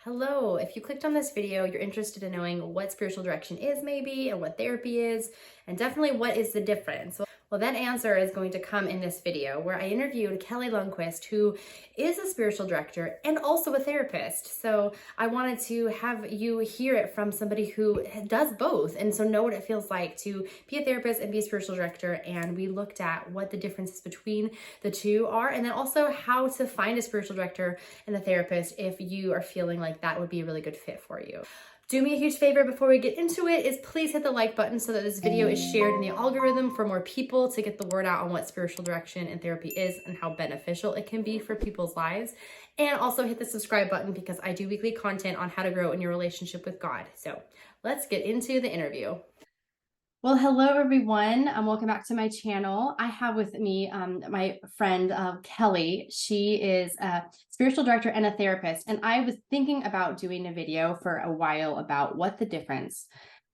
Hello, if you clicked on this video, you're interested in knowing what spiritual direction is maybe and what therapy is, and definitely what is the difference. Well, that answer is going to come in this video where I interviewed Kelly Lundquist, who is a spiritual director and also a therapist. So I wanted to have you hear it from somebody who does both and so know what it feels like to be a therapist and be a spiritual director. And we looked at what the differences between the two are, and then also how to find a spiritual director and a therapist if you are feeling like that would be a really good fit for you. Do me a huge favor before we get into it is please hit the like button so that this video is shared in the algorithm for more people to get the word out on what spiritual direction and therapy is and how beneficial it can be for people's lives. And also hit the subscribe button because I do weekly content on how to grow in your relationship with God. So let's get into the interview. Well, hello everyone. Welcome back to my channel. I have with me my friend Kelly. She is a spiritual director and a therapist. And I was thinking about doing a video for a while about what the difference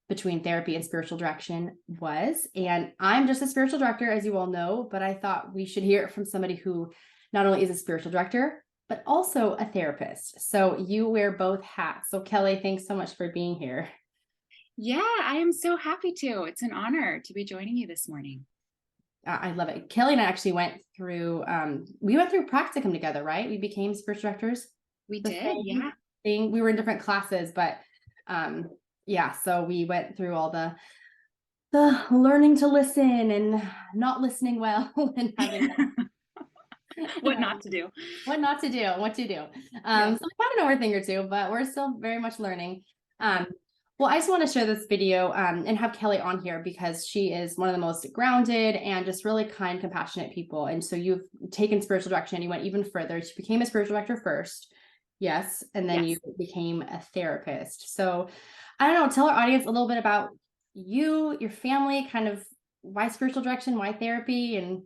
between therapy and spiritual direction was. And I'm just a spiritual director, as you all know, but I thought we should hear it from somebody who not only is a spiritual director, but also a therapist. So you wear both hats. So Kelly, thanks so much for being here. Yeah, I am so happy to. It's an honor to be joining you this morning. I love it. Kelly and I actually we went through practicum together, right? We became spiritual directors. We The did, same yeah. thing. We were in different classes, but yeah, so we went through all the learning to listen and not listening well and having What not to do. what not to do, what to do. Yeah. So we kind of know a thing or two, but we're still very much learning. Yeah. Well, I just want to share this video and have Kelly on here because she is one of the most grounded and just really kind, compassionate people. And so you've taken spiritual direction. You went even further. She became a spiritual director first. Yes. And then you Yes. became a therapist. So I don't know, tell our audience a little bit about you, your family, kind of why spiritual direction, why therapy, and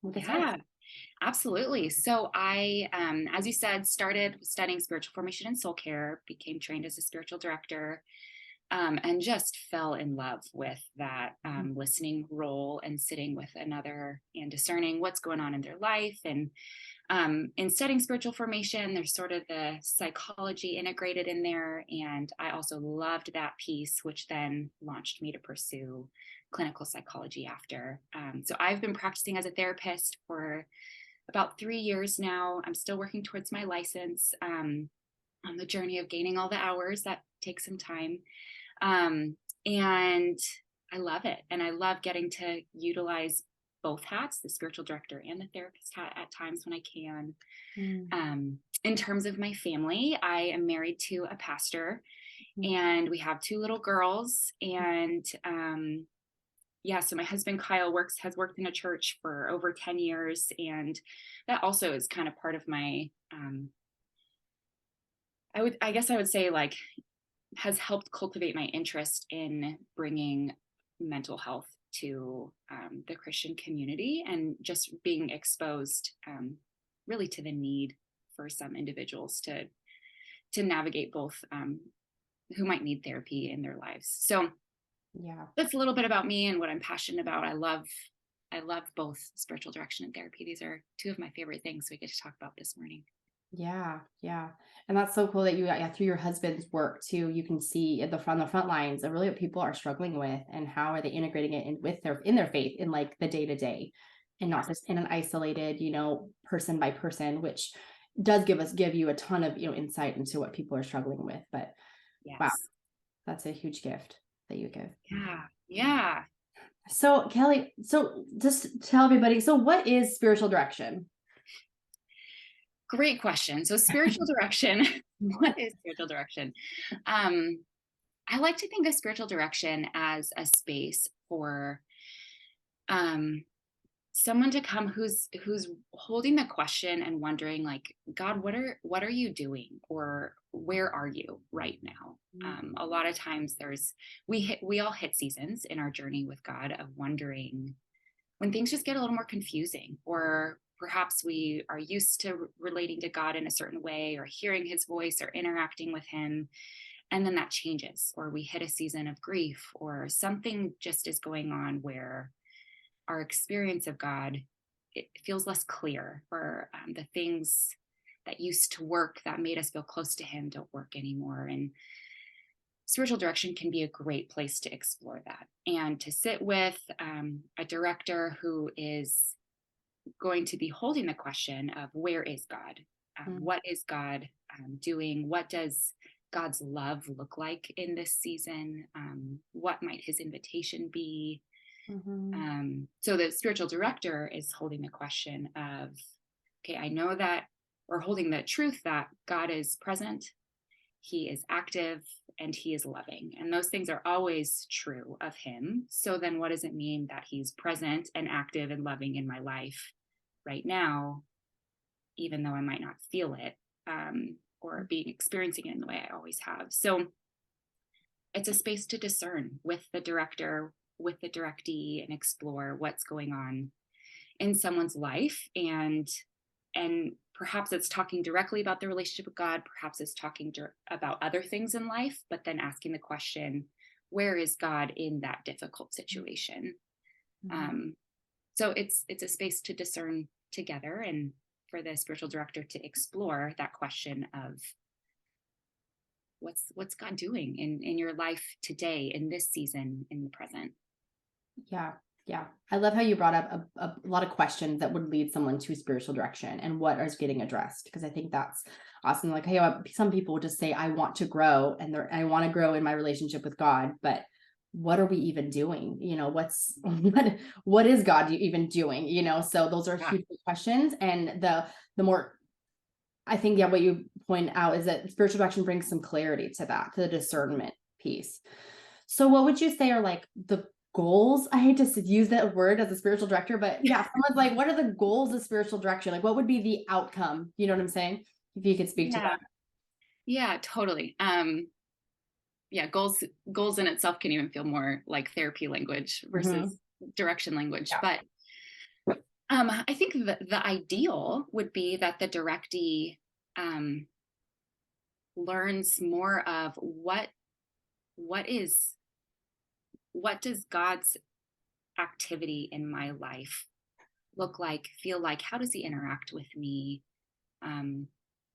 we'll get started. Yeah, absolutely. So I, as you said, started studying spiritual formation and soul care, became trained as a spiritual director, and just fell in love with that listening role and sitting with another and discerning what's going on in their life. And in studying spiritual formation, there's sort of the psychology integrated in there. And I also loved that piece, which then launched me to pursue clinical psychology after. So I've been practicing as a therapist for about 3 years now. I'm still working towards my license, on the journey of gaining all the hours. That takes some time. And I love it. And I love getting to utilize both hats, the spiritual director and the therapist hat, at times when I can. Mm. In terms of my family, I am married to a pastor Mm. and we have two little girls. And yeah, so my husband Kyle has worked in a church for over 10 years. And that also is kind of part of my, I guess I would say, like, has helped cultivate my interest in bringing mental health to the Christian community and just being exposed, really, to the need for some individuals to navigate both, who might need therapy in their lives. So Yeah. that's a little bit about me and what I'm passionate about. I love both spiritual direction and therapy. These are two of my favorite things we get to talk about this morning. Yeah, yeah. And that's so cool that you, yeah, through your husband's work too, you can see at the front lines of really what people are struggling with and how are they integrating it in their faith in like the day to day and not just in an isolated, person by person, which does give you a ton of, insight into what people are struggling with. But wow, Yes. that's a huge gift that you give. Yeah. Yeah. So Kelly, so just tell everybody, so what is spiritual direction? Great question. So spiritual direction, what is spiritual direction? Um, I like to think of spiritual direction as a space for um, someone to come who's holding the question and wondering, like, God, what are you doing, or where are you right now? A lot of times we all hit seasons in our journey with God of wondering when things just get a little more confusing, or perhaps we are used to relating to God in a certain way or hearing his voice or interacting with him. And then that changes, or we hit a season of grief, or something just is going on where our experience of God, it feels less clear, or the things that used to work, that made us feel close to him, don't work anymore. And spiritual direction can be a great place to explore that and to sit with a director who is going to be holding the question of where is God? What is God doing? What does God's love look like in this season? What might his invitation be? So the spiritual director is holding the question of, okay, I know that, or holding the truth that God is present, he is active, and he is loving. And those things are always true of him. So then what does it mean that he's present and active and loving in my life right now, even though I might not feel it or be experiencing it in the way I always have? So it's a space to discern with the director, with the directee, and explore what's going on in someone's life. And perhaps it's talking directly about the relationship with God, perhaps it's talking about other things in life, but then asking the question, where is God in that difficult situation? So it's a space to discern together, and for the spiritual director to explore that question of what's God doing in your life today, in this season, in the present. Yeah. Yeah. I love how you brought up a lot of questions that would lead someone to spiritual direction and what is getting addressed. Because I think that's awesome. Like, hey, some people just say, I want to grow and I want to grow in my relationship with God, but what are we even doing? What is God even doing? So those are huge questions. And the more, I think, what you point out is that spiritual direction brings some clarity to that, to the discernment piece. So what would you say are like the goals? I hate to use that word as a spiritual director, but yeah, someone's like, what are the goals of spiritual direction? Like, what would be the outcome? You know what I'm saying? If you could speak to that. Yeah, totally. Yeah, goals in itself can even feel more like therapy language versus direction language. Yeah. But I think the ideal would be that the directee learns more of what does God's activity in my life look like, feel like? How does he interact with me?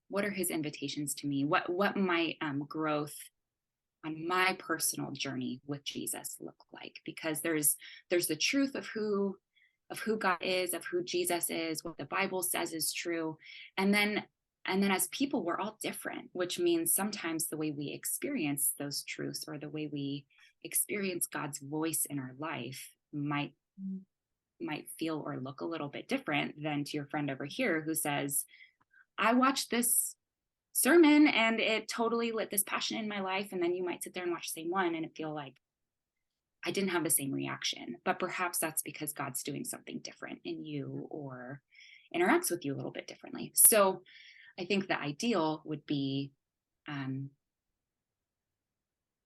What are his invitations to me? What might growth on my personal journey with Jesus look like? Because there's the truth of who God is, of who Jesus is, what the Bible says is true. And then as people, we're all different, which means sometimes the way we experience those truths, or the way we experience God's voice in our life, might feel or look a little bit different than to your friend over here who says, I watched this sermon and it totally lit this passion in my life. And then you might sit there and watch the same one and it feel like I didn't have the same reaction. But perhaps that's because God's doing something different in you, or interacts with you a little bit differently. So I think the ideal would be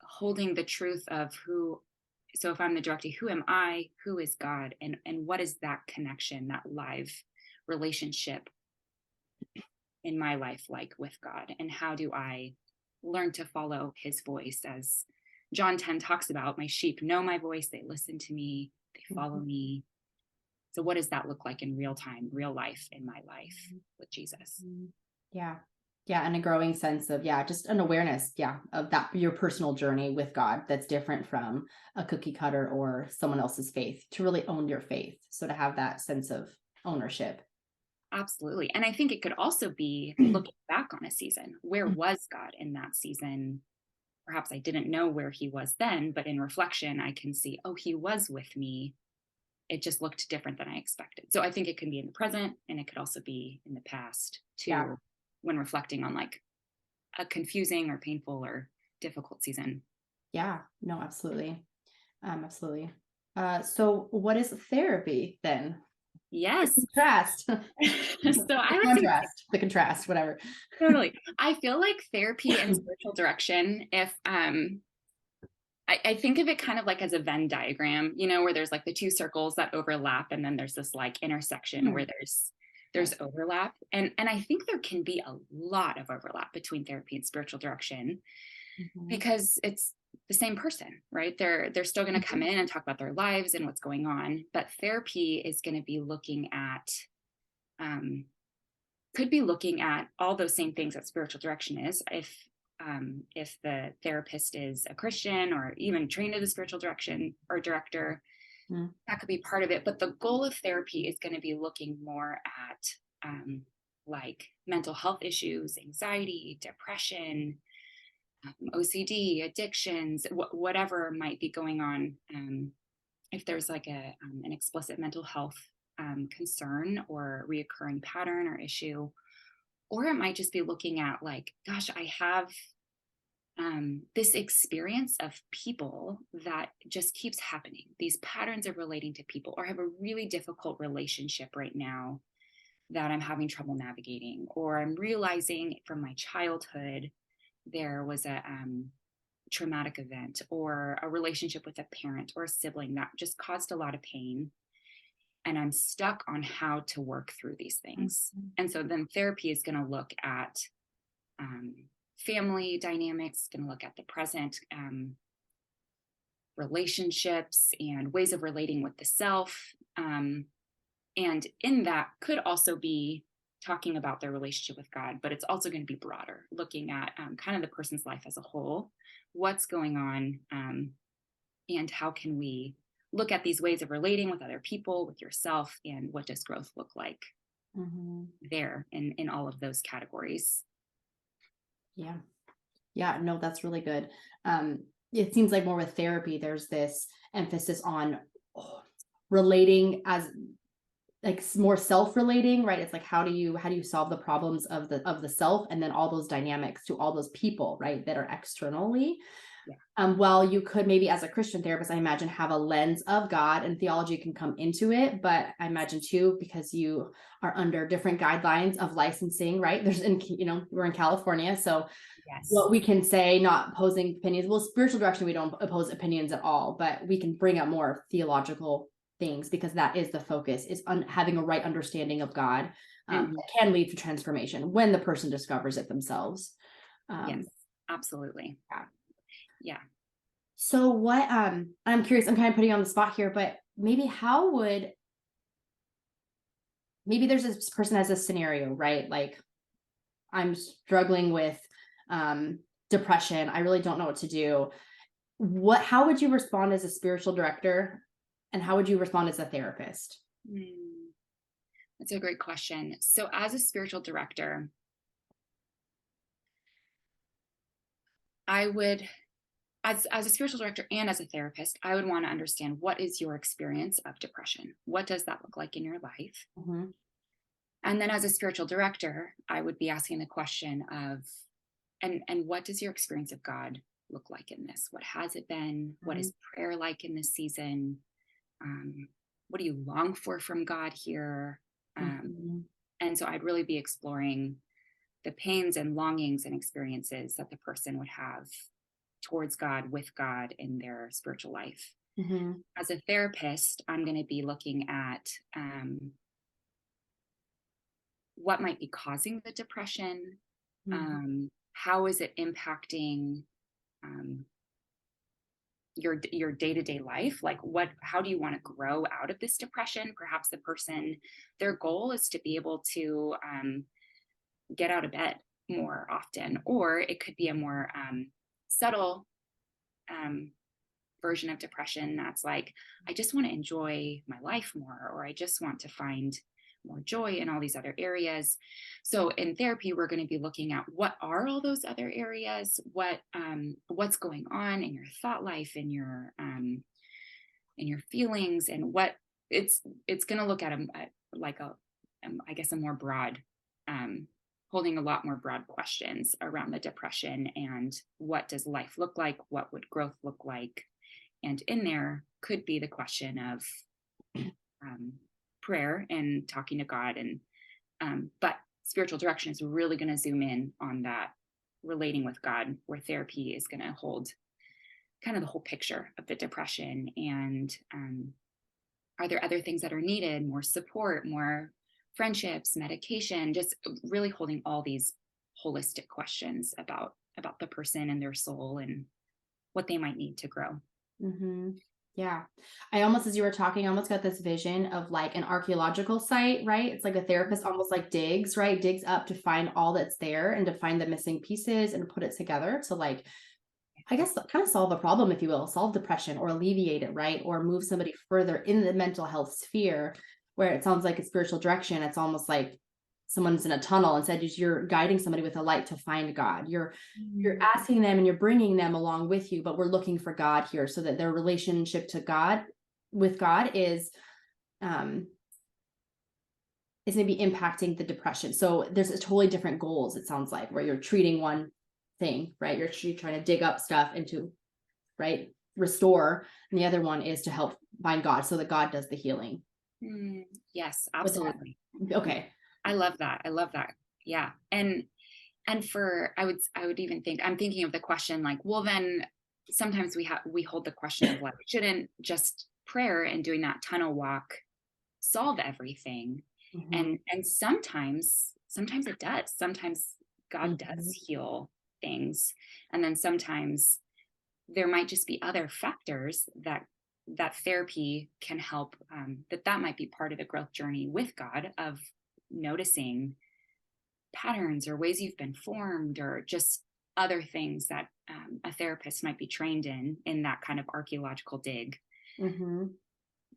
holding the truth of who. So if I'm the directee, who am I? Who is God? And what is that connection, that live relationship in my life like with God? And how do I learn to follow his voice? As John 10 talks about, my sheep know my voice, they listen to me, they follow me. So what does that look like in real time, real life, in my life with Jesus? Yeah. Yeah. And a growing sense of, just an awareness, of that, your personal journey with God that's different from a cookie cutter or someone else's faith, to really own your faith. So to have that sense of ownership. Absolutely. And I think it could also be looking back on a season. Where was God in that season? Perhaps I didn't know where he was then, but in reflection, I can see, oh, he was with me. It just looked different than I expected. So I think it can be in the present, and it could also be in the past too, when reflecting on like a confusing or painful or difficult season. Yeah, no, absolutely. Absolutely. So what is therapy then? Yes. The contrast. So I would say the contrast, whatever. Totally. I feel like therapy and spiritual direction, if I think of it kind of like as a Venn diagram, where there's like the two circles that overlap, and then there's this like intersection where there's overlap. And I think there can be a lot of overlap between therapy and spiritual direction, because it's the same person, right? They're still going to come in and talk about their lives and what's going on, but therapy is going to be looking at could be looking at all those same things that spiritual direction is. If the therapist is a Christian or even trained as a spiritual direction or director, Mm. that could be part of it. But the goal of therapy is going to be looking more at like mental health issues, anxiety, depression, OCD, addictions, whatever might be going on. If there's like an explicit mental health concern or reoccurring pattern or issue, or it might just be looking at like, gosh, I have this experience of people that just keeps happening. These patterns of relating to people, or I have a really difficult relationship right now that I'm having trouble navigating, or I'm realizing from my childhood there was a traumatic event or a relationship with a parent or a sibling that just caused a lot of pain. And I'm stuck on how to work through these things. Mhm. And so then therapy is going to look at um, family dynamics, going to look at the present relationships and ways of relating with the self. And in that could also be talking about their relationship with God, but it's also going to be broader, looking at kind of the person's life as a whole, what's going on, and how can we look at these ways of relating with other people, with yourself, and what does growth look like Mhm. there in all of those categories. Yeah. Yeah, no, that's really good. It seems like more with therapy, there's this emphasis on oh, relating as like more self-relating, right? It's like how do you solve the problems of the self and then all those dynamics to all those people, right, that are externally. Yeah. Well, you could maybe as a Christian therapist, I imagine, have a lens of God and theology can come into it. But I imagine too, because you are under different guidelines of licensing, right? We're in California. So Yes. what we can say, not opposing opinions. Well, spiritual direction, we don't oppose opinions at all, but we can bring up more theological things because that is the focus, is having a right understanding of God Mhm. that can lead to transformation when the person discovers it themselves. Yes, Um, absolutely. yeah. Yeah. So what I'm curious, I'm kind of putting you on the spot here, but maybe there's this person has a scenario, right? Like I'm struggling with um depression. I really don't know what to do. How would you respond as a spiritual director and how would you respond as a therapist? Hmm. That's a great question. So, as a spiritual director, I would, as a spiritual director and as a therapist, I would want to understand what is your experience of depression? What does that look like in your life? Mhm. And then as a spiritual director, I would be asking the question of, and what does your experience of God look like in this? What has it been? What Mhm. is prayer like in this season? Um, what do you long for from God here? Um, Mhm. and so I'd really be exploring the pains and longings and experiences that the person would have towards God, with God in their spiritual life. Mhm. As a therapist, I'm going to be looking at what might be causing the depression. Mhm. How is it impacting um, your day-to-day life? Like, how do you want to grow out of this depression? Perhaps the person, their goal is to be able to get out of bed more often, or it could be a more subtle um, version of depression that's like, I just want to enjoy my life more, or I just want to find more joy in all these other areas. So in therapy, we're going to be looking at what are all those other areas, what's going on in your thought life, in your feelings, and what it's going to look at like a I guess a more broad um, holding a lot more broad questions around the depression and what does life look like, what would growth look like, and in there could be the question of um, prayer and talking to God. And but spiritual direction is really going to zoom in on that relating with God, where therapy is going to hold kind of the whole picture of the depression. And are there other things that are needed? More support, more friendships, medication, just really holding all these holistic questions about the person and their soul and what they might need to grow. Mhm. Yeah. I almost, as you were talking, I almost got this vision of like an archaeological site, right? It's like a therapist almost like digs, right? Digs up to find all that's there and to find the missing pieces and put it together to like, I guess, kind of solve a problem, if you will, solve depression or alleviate it, right? Or move somebody further in the mental health sphere, where it sounds like a spiritual direction. It's almost like someone's in a tunnel and said you're guiding somebody with a light to find God. You're Mm. asking them and you're bringing them along with you, but we're looking for God here so that their relationship to God with God um is maybe impacting the depression. So there's a totally different goals, it sounds like, where you're treating one thing, right? You're trying to dig up stuff into, right, restore, and the other one is to help find God so that God does the healing. Mm. Yes, Would that absolutely. okay. I love that. I love that. Yeah. And for I would even think, I'm thinking of the question like, well then sometimes we hold the question of like, shouldn't just prayer and doing that tunnel walk solve everything? Mhm. And sometimes it does. Sometimes God does Mhm. heal things. And then sometimes there might just be other factors that therapy can help, that might be part of the growth journey with God, of noticing patterns or ways you've been formed, or just other things that, a therapist might be trained in that kind of archaeological dig, Mhm.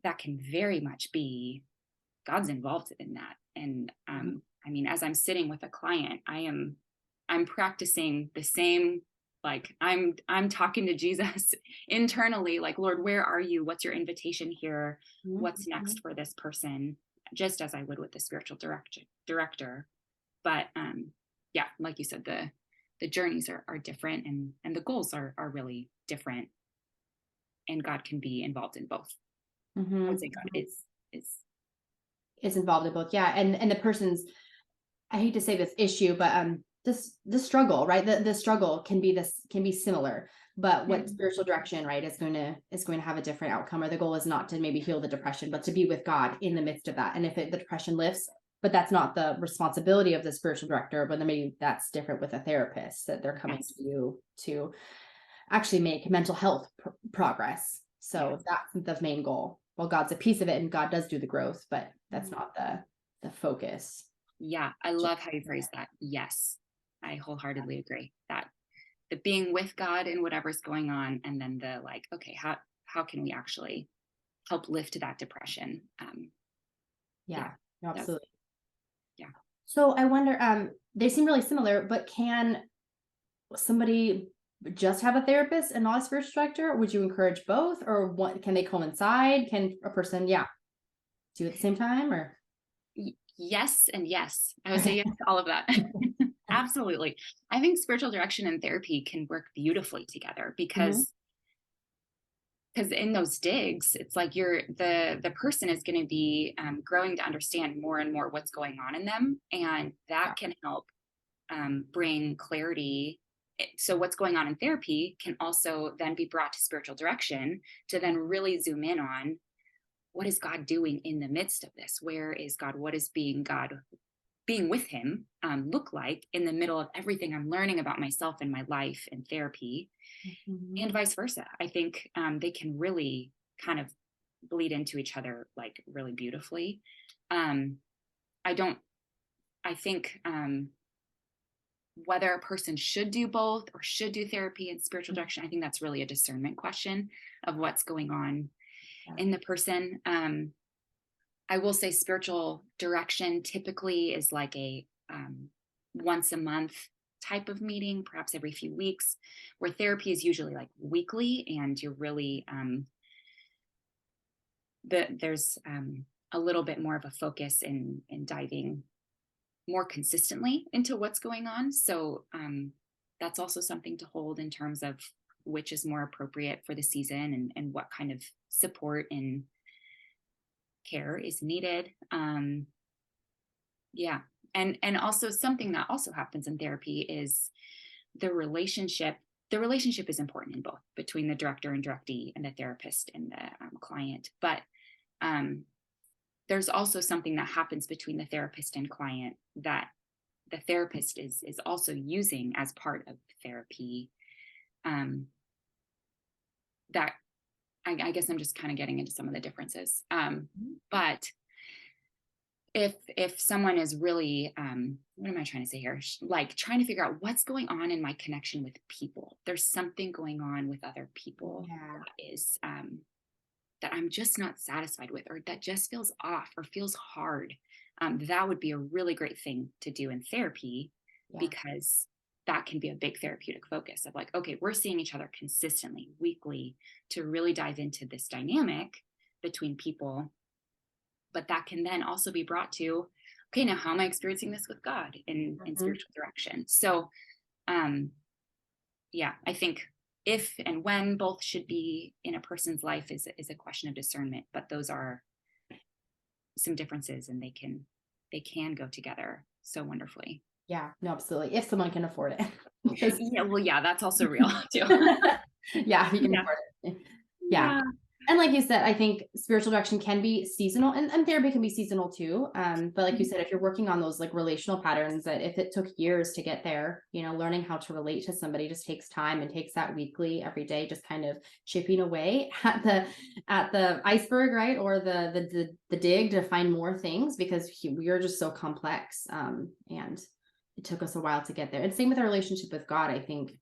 that can very much be God's involved in that. And I mean, as I'm sitting with a client, I'm practicing the same, like I'm talking to Jesus internally, like, Lord, where are you? What's your invitation here? What's next Mhm. for this person? Just as I would with the spiritual director. But yeah, like you said, the journeys are different, and the goals are really different, and God can be involved in both. I would Mhm. say God is Is involved in both. Yeah. And the person's, I hate to say this issue, but this struggle, right? The struggle can be similar, but what Mhm. spiritual direction, right, is going to have a different outcome. Or the goal is not to maybe heal the depression, but to be with God in the midst of that. And if the depression lifts, but that's not the responsibility of the spiritual director, but then maybe that's different with a therapist, that they're coming Yes, to you to actually make mental health progress. So yes. that's the main goal. Well, God's a piece of it and God does do the growth, but that's Mhm. not the focus. Yeah, I love how you phrase that. Yes, I wholeheartedly agree that the being with God in whatever's going on, and then the like, okay, how can we actually help lift that depression? Yeah, Yeah, that's absolutely. yeah. So I wonder, they seem really similar, but can somebody just have a therapist and not a spiritual director? Would you encourage both, or what? Can they coincide? Can a person, yeah, do it at the same time, or Yes and yes. I would say okay? yes to all of that. Absolutely. I think spiritual direction and therapy can work beautifully together, Hmm. because in those digs, it's like the person is going to be, growing to understand more and more what's going on in them, and that Yeah. can help, bring clarity. So what's going on in therapy can also then be brought to spiritual direction, to then really zoom in on what is God doing in the midst of this. Where is God? What is being with him, look like in the middle of everything I'm learning about myself and my life in therapy, Hmm. and vice versa. I think, they can really kind of bleed into each other like really beautifully. Um, I don't, I think, whether a person should do both or should do therapy and spiritual direction, I think that's really a discernment question of what's going on Yeah. in the person. I will say spiritual direction typically is like a, once a month type of meeting, perhaps every few weeks, where therapy is usually like weekly, and you're really, there's, a little bit more of a focus in diving more consistently into what's going on. So, that's also something to hold in terms of which is more appropriate for the season, and what kind of support and care is needed. Yeah. And also something that also happens in therapy is the relationship. The relationship is important in both, between the director and directee, and the therapist and the, client. But, um, there's also something that happens between the therapist and client, that the therapist is also using as part of therapy, um, that I guess I'm just kind of getting into some of the differences. But if someone is really, what am I trying to say here? Like trying to figure out what's going on in my connection with people. There's something going on with other people Yeah. that is, that I'm just not satisfied with, or that just feels off or feels hard. That would be a really great thing to do in therapy, Yeah. because that can be a big therapeutic focus of like, okay, we're seeing each other consistently, weekly, to really dive into this dynamic between people. But that can then also be brought to, okay, now how am I experiencing this with God in Mhm. spiritual direction? So, um, yeah, I think if and when both should be in a person's life is a question of discernment, but those are some differences, and they can go together so wonderfully. Yeah, no, absolutely. If someone can afford it. Because Yeah, well, yeah, that's also real too. yeah, if you can Yeah, afford it. Yeah. yeah. And like you said, I think spiritual direction can be seasonal, and therapy can be seasonal too. But like you Mhm. said, if you're working on those like relational patterns, that if it took years to get there, learning how to relate to somebody just takes time and takes that weekly, every day, just kind of chipping away at the iceberg, right? Or the dig to find more things, because we are just so complex. And it took us a while to get there. And same with our relationship with God. I think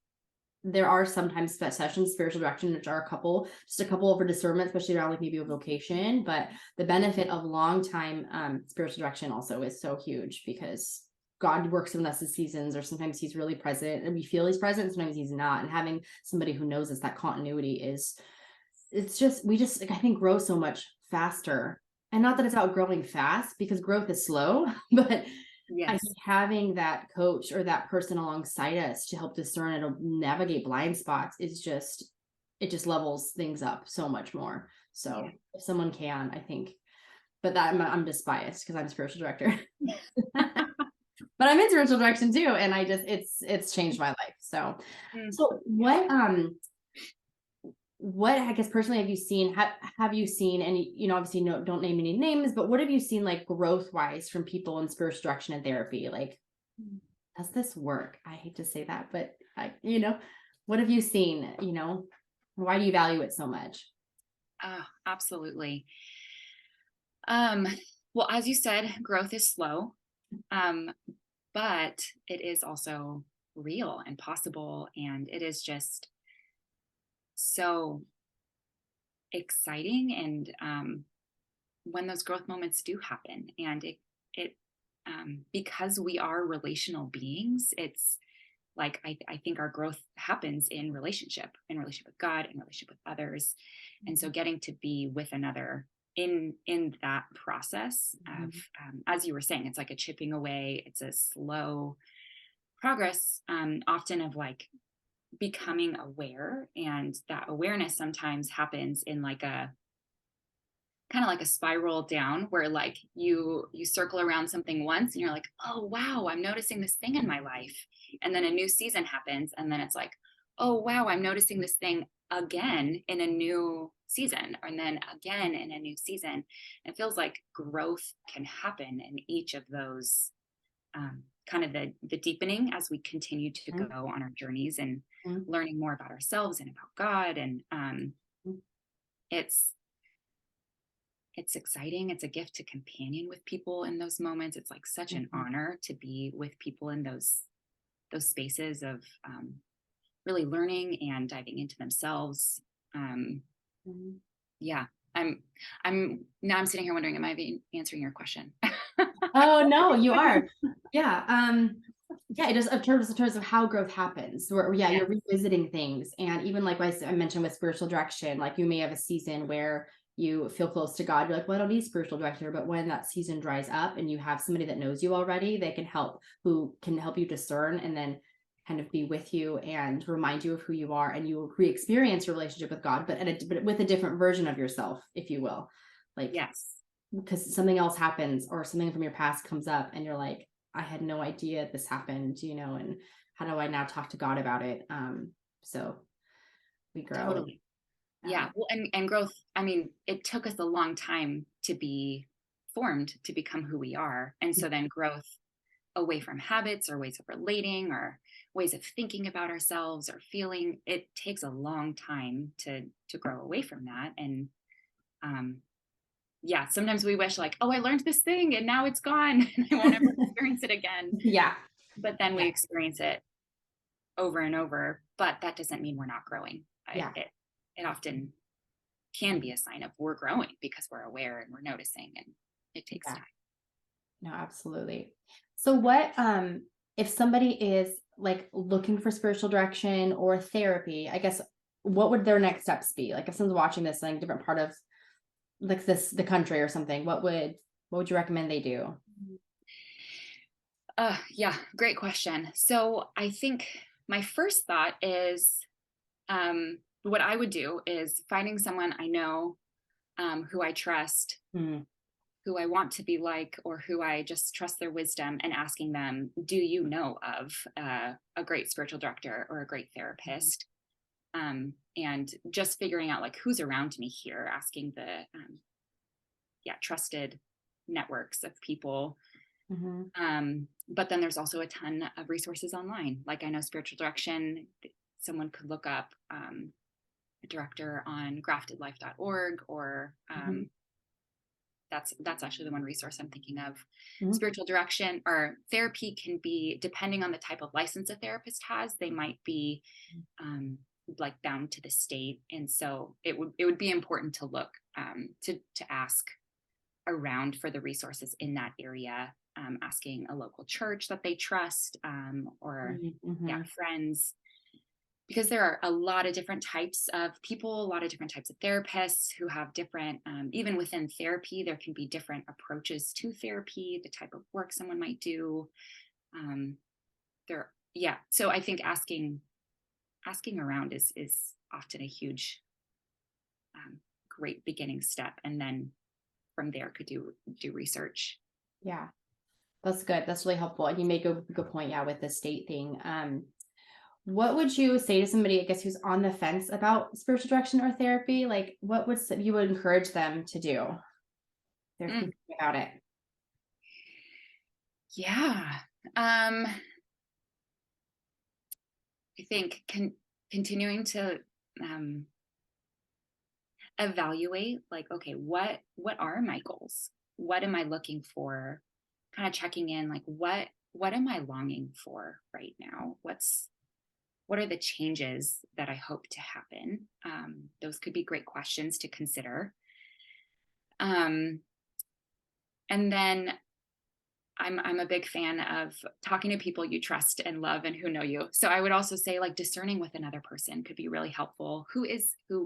there are sometimes sessions, spiritual direction, which are just a couple over discernment, especially around like maybe a vocation. But the benefit of long time spiritual direction also is so huge, because God works in us in seasons, or sometimes he's really present and we feel he's present, sometimes he's not. And having somebody who knows us, that continuity is, we just like, I think, grow so much faster. And not that it's outgrowing fast, because growth is slow, but I Yes. think having that coach or that person alongside us to help discern and navigate blind spots is just, it just levels things up so much more. Yeah. So if someone can, I think, but that I'm just biased because I'm spiritual director, but I'm in spiritual direction too, and I just, it's changed my life. So, Mm. so what I guess personally have you seen? Have you seen any? Obviously, no, don't name any names, but what have you seen like growth wise from people in spiritual direction and therapy? Like, does this work? I hate to say that, but what have you seen? Why do you value it so much? Absolutely. Um, well, as you said, growth is slow, um, but it is also real and possible, and it is just so exciting. And when those growth moments do happen, and it because we are relational beings, it's like I think our growth happens in relationship with God, in relationship with others. And so getting to be with another in that process of, Mhm. as you were saying, it's like a chipping away, it's a slow progress, often of like becoming aware. And that awareness sometimes happens in like a kind of like a spiral down, where like you circle around something once and you're like, oh wow, I'm noticing this thing in my life. And then a new season happens, and then it's like, oh wow, I'm noticing this thing again in a new season, and then again in a new season. It feels like growth can happen in each of those, kind of the deepening as we continue to go on our journeys and Mhm. learning more about ourselves and about God. And it's it's exciting. It's a gift to companion with people in those moments. It's like such an Mhm. honor to be with people in those spaces of, really learning and diving into themselves. Um, Mhm. yeah, I'm sitting here wondering, am I answering your question? Oh no, you are. Yeah. Yeah, it just in terms of how growth happens. Where yeah, Yeah. you're revisiting things. And even like I mentioned with spiritual direction, like you may have a season where you feel close to God. You're like, well, I don't need spiritual director. But when that season dries up and you have somebody that knows you already, they can help, who can help you discern, and then kind of be with you and remind you of who you are, and you re-experience your relationship with God, but with a different version of yourself, if you will. Like, Yes. because something else happens or something from your past comes up and you're like, I had no idea this happened, and how do I now talk to God about it? So we grow. Totally. um, Yeah. Well, and growth, I mean, it took us a long time to be formed to become who we are. And so then growth away from habits or ways of relating, or ways of thinking about ourselves or feeling. It takes a long time to grow away from that. And um, yeah, sometimes we wish like, oh, I learned this thing and now it's gone and I won't ever experience it again. Yeah. But then we Yeah. experience it over and over. But that doesn't mean we're not growing. Yeah. It often can be a sign of we're growing because we're aware and we're noticing, and it takes Yeah. time. No, absolutely. So what if somebody is like looking for spiritual direction or therapy, I guess what would their next steps be? Like if someone's watching this in a different part of like the country or something, what would you recommend they do? Yeah, great question. So I think my first thought is what I would do is finding someone I know, who I trust, Mm, who I want to be like, or who I just trust their wisdom, and asking them, do you know of a great spiritual director or a great therapist? And just figuring out like who's around me here, asking the trusted networks of people. mhm, But then there's also a ton of resources online. Like I know spiritual direction, someone could look up a director on graftedlife.org, or mhm, that's actually the one resource I'm thinking of. mhm, Spiritual direction or therapy can be, depending on the type of license a therapist has, they might be um, like bound to the state, and so it would be important to look to ask around for the resources in that area, asking a local church that they trust, or mhm, yeah, mhm. friends, because there are a lot of different types of people, a lot of different types of therapists who have different, even within therapy, there can be different approaches to therapy, the type of work someone might do. Um, yeah. So I think asking around is often a huge, um, great beginning step, and then from there could do research. Yeah. That's good. That's really helpful. And you make a good point, yeah, with the state thing. What would you say to somebody, I guess, who's on the fence about spiritual direction or therapy? Like, what would you would encourage them to do if they're Mm, thinking about it? yeah. Um, I think continuing to um, evaluate, like, okay, what are my goals? What am I looking for? Kind of checking in, like, what am I longing for right now? What are the changes that I hope to happen? Those could be great questions to consider. Um, and then I'm a big fan of talking to people you trust and love and who know you. So I would also say like discerning with another person could be really helpful, who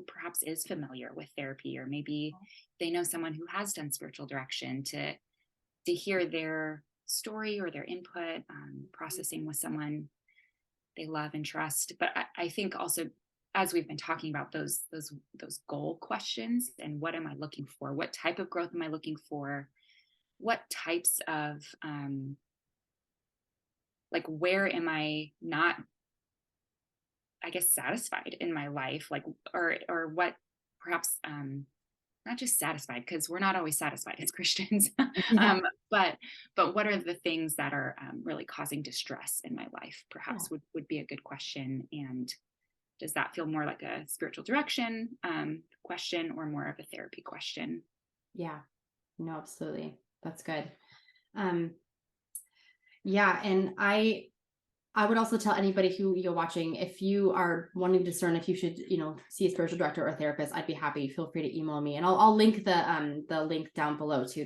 perhaps is familiar with therapy, or maybe they know someone who has done spiritual direction, to hear their story or their input, processing with someone they love and trust. But I think also, as we've been talking about, those goal questions, and what am I looking for? What type of growth am I looking for? What types of like, where am I not, I guess, satisfied in my life, like, or what, perhaps, not just satisfied, because we're not always satisfied as Christians. Yeah. um, but what are the things that are really causing distress in my life, Yeah. perhaps would be a good question. And does that feel more like a spiritual direction question, or more of a therapy question? Yeah. No, absolutely. That's good. Um, yeah, and I would also tell anybody who you're watching, if you are wanting to discern if you should, see a spiritual director or a therapist, I'd be happy. Feel free to email me, and I'll link the link down below too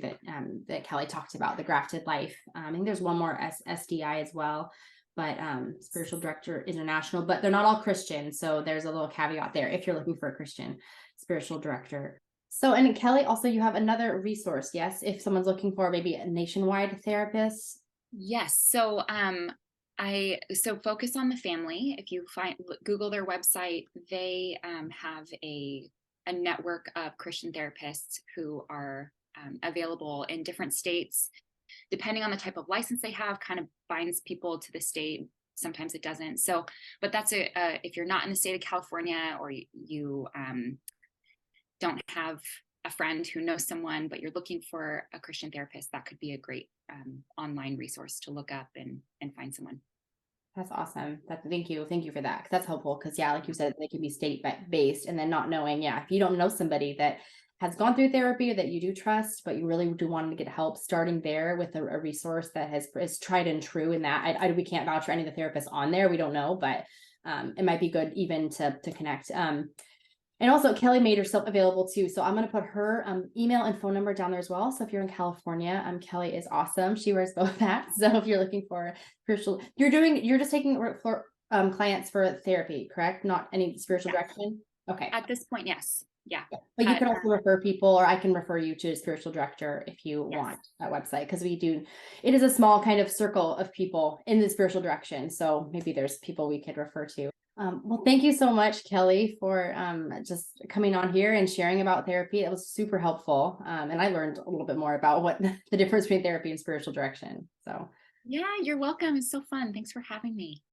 that Kelly talked about, the Grafted Life. I think there's one more SDI as well, but Spiritual Director International, but they're not all Christian, so there's a little caveat there if you're looking for a Christian spiritual director. So, and Kelly, also you have another resource, yes, if someone's looking for maybe a nationwide therapist. Yes. So Focus on the Family. If you Google their website, they have a network of Christian therapists who are available in different states. Depending on the type of license they have, kind of binds people to the state. Sometimes it doesn't. So, but that's if you're not in the state of California, or you don't have a friend who knows someone, but you're looking for a Christian therapist, that could be a great online resource to look up and find someone. That's awesome. Thank you. Thank you for that. 'Cause that's helpful. Cause yeah, like you said, they can be state based and then not knowing, yeah, if you don't know somebody that has gone through therapy or that you do trust, but you really do want to get help, starting there with a resource that is tried and true in that. We can't vouch for any of the therapists on there. We don't know, but it might be good even to connect. And also Kelly made herself available too. So I'm going to put her email and phone number down there as well. So if you're in California, Kelly is awesome. She wears both hats. So if you're looking for spiritual, you're just taking for clients for therapy, correct? Not any spiritual Yes. direction. Okay. At this point, yes. Yeah. But you can also refer people, or I can refer you to a spiritual director if you want that website. Because it is a small kind of circle of people in the spiritual direction. So maybe there's people we could refer to. Well, thank you so much, Kelly, for just coming on here and sharing about therapy. It was super helpful. And I learned a little bit more about what the difference between therapy and spiritual direction. So yeah, you're welcome. It's so fun. Thanks for having me.